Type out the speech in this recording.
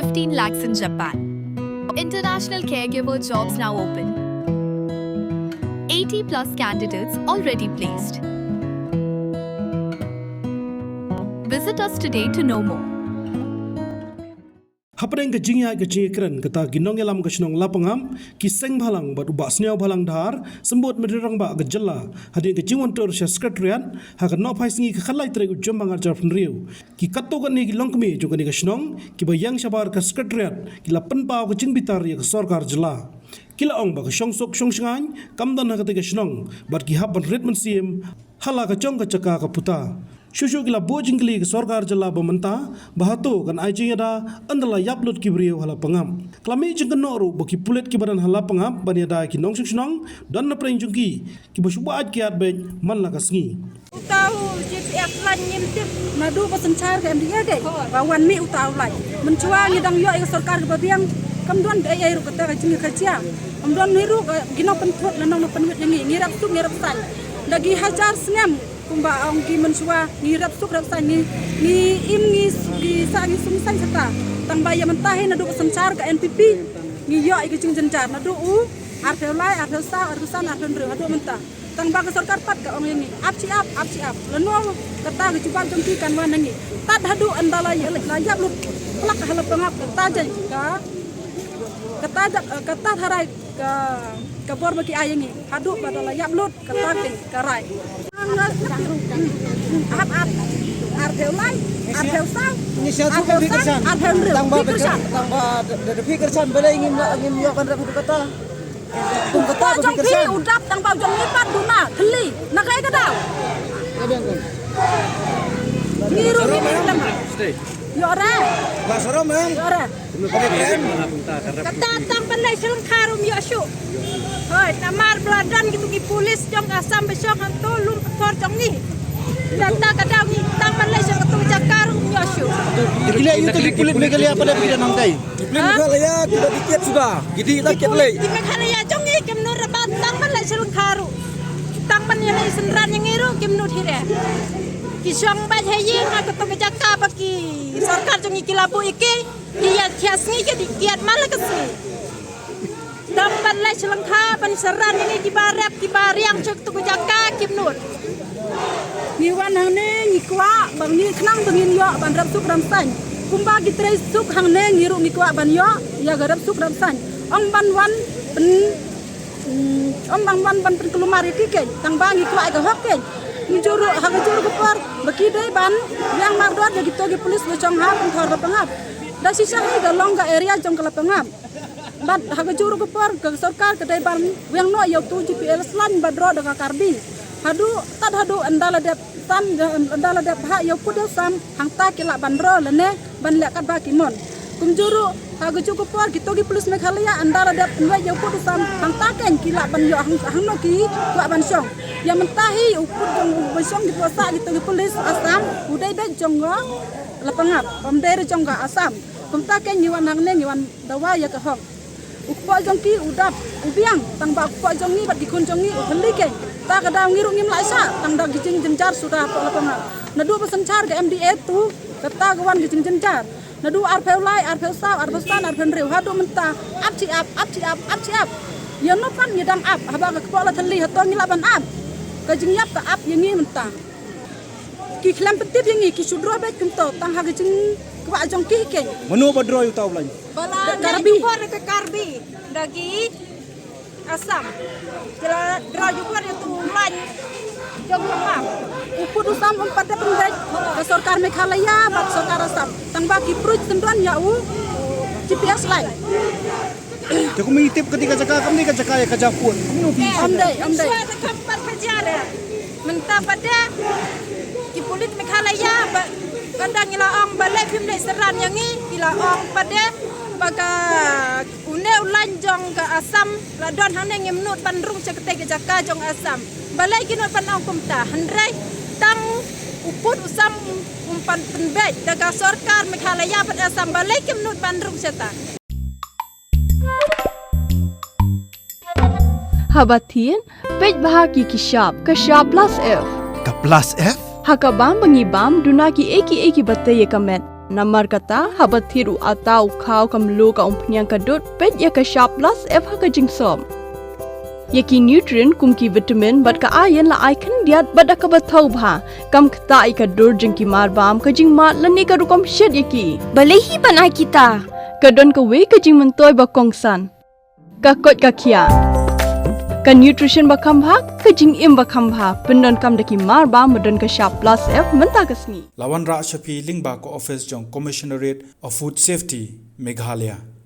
15 lakhs in Japan. International caregiver jobs now open. 80 plus candidates already placed. Visit us today to know more. Hapadeng kejingya keren kata ginong yalam kesenong lapangam kiseng balang bat ubak seniau balang dahar sembut medirang ba gejala hadin kejingon tur sekretariat hakan no paisingi kekalai trek ujum bangar jarfun riu ki katogan ni gilong kemi juga ni kesenong ki bayang sabar ke sekretariat kila penpau kejing bitar ya ke sorkar jela kila ong ba kesyong sok syong syangai kamdan hakate kesenong bat ki haban ritmen sim hala kecong kecaka kaputa Shushu gila bojing kli ke sorkar jela bementa bahato kan aijing ada andala yaplut kibriyo hala pengam. Klami jeng kenoru baki pulet kibaran hala pengam bani ada ki nong syong dan na preng jungki ki basuba aj kiat ben man la kasngi. Tahu GPS lan nyimtip madu pasencar ke MDA ke bawan mi utau lai mencua ngidang yo ke sorkar ke babiang kamduan ke ai ru kata jing kerja kamduan niru gino pentut lanong penwit yang ngirap tu ngirap sai lagi hajar sengam kumba ong ki mensua ngirap suk rap sai ni im ni sa ni sumsai sata tang baya mentahe nadu pasencar ke NPP ngi yo ke jing jencar nadu arteu lai arteu sa artusan arteu ru adu mentah tang bang sorkar pat ka ong ini apci ap leno kata ke cuba jengki kan wanangi tad hadu andala layap lu plak hala pengap kata jai kata harai ke bor bagi ayengi hadu pada layap lut kata ke karai ap arteu lai arteu sang ini satu kesan tambah dari pikersan bala ingin yo kan rapi kata kata jengki udap tang bau jeng lipat duna geli nak kaya kadau niru lama yo ora basoro men yo ora kata tang pandai seleng karum yo syu hoi tamar beladan gitu ki polis jong asam besok hantu lum for jong ni data kadau ni tang pandai seleng ketu jakarum yo syu gila itu di kulit megalia pada bidan nangkai kulit megalia tidak dikit sudah gidi dikit le di megalia jong ni kemnu rabat tang pandai seleng karu tang pandai yang senran yang ngiru kemnu hire kisong bat hayi aku to jaka bagi sarkar jong iki labu iki dia kiasngi ke dikiat malah kesi tampan lai selengkha pan seran ini di bariang cek tu jaka kimnut ni wan hang ne ni kwa bang ni knang bangin yo ban rap suk ram san kumba gi tre suk hang ne ngiru ni kwa ban yo ya garap suk ram san ong ban wan pen ong bang wan ban pen kelumar iki ke tang bang ni kwa ga hok ke ni juru hang juru ke par baki dai ban yang mak dot gi to gi polis becong ha pen thor pengap da sisa hi ga long ga area jong kala pengap bat haga juru ke par ke sorkar ke dai ban yang no yo tu GPS lan badro da karbi hadu tad hadu andala dep tan andala dep ha yo pudo sam hang ta kila bandro lene ban lek kat ba kimon kum juru haga juru ke par gitu gi polis Meghalaya andala dep nwe yo pudo sam hang ta ken kila ban yo hang no ki wa ban song ya mentahi upud jong besong di puasa gitu gi polis asam udai be jonggo lapangap pamdere jongga asam kum ta ken nyiwan hang ne nyiwan dawa ya ke hong ukpo jongki udap ubiang tang ba ukpo jongi bat dikun jongi uhli ke ta kada ngiru ngim laisa tang da gijing jenjar sudah apa lapanga nadu pasencar ke MDA tu kata gawan gijing jenjar nadu arpeu lai arpeu sa arpestan arpen riu hadu menta apci ap ya no pan nyedang ap haba ke kepala thali hato ngilaban ap kajing yap ka ap yangi menta ki klam petip yangi ki sudro bet kunto tang ha gijing kwa jongki ke menu badro yu tahu lain bala karbi ke karbi dagi asam jela draju kan itu lain jong pangam upud usam pada pendek ke sorkar Meghalaya bat sorkar asam tang bagi prut tenduan ya GPS lain aku mengitip ketika kami jaka ya kajapun amdai tempat kerja ada mentah pada ki polis Meghalaya kandang ilaong balai pimle seran yang ni ilaong pada baga une ulanjong ke asam ladon hane ngimnut panrung cekete ke jaka jong asam balai kinot panong kumta handrai tang uput usam umpan penbej daga sorkar Meghalaya pada asam balai kimnut panrung ceta Habatin pej bahagi kishap plus F Ka plus F hakabam bangibam dunaki eki bataye kamet Namar kata habat thiru atau kau kamlu ka umpnyang kadut pet ya ka sharp plus f ha ka jingsom. Yaki nutrient kumki vitamin bat ka iron la icon diat bat ka bathau bha kam kta ka dur jingki mar bam ka jing mat lani ka rukom shed yaki. Balehi banai kita. Kadon ka we ka jing mentoy ba kongsan. Ka kot ka kia. Ka nutrition ba kambha ka jing im ba kambha pendon kam daki mar ba medon ka sharp plus f menta kasni. Lawan Ra Shafi Lingba ko office jong Commissionerate of Food Safety Meghalaya.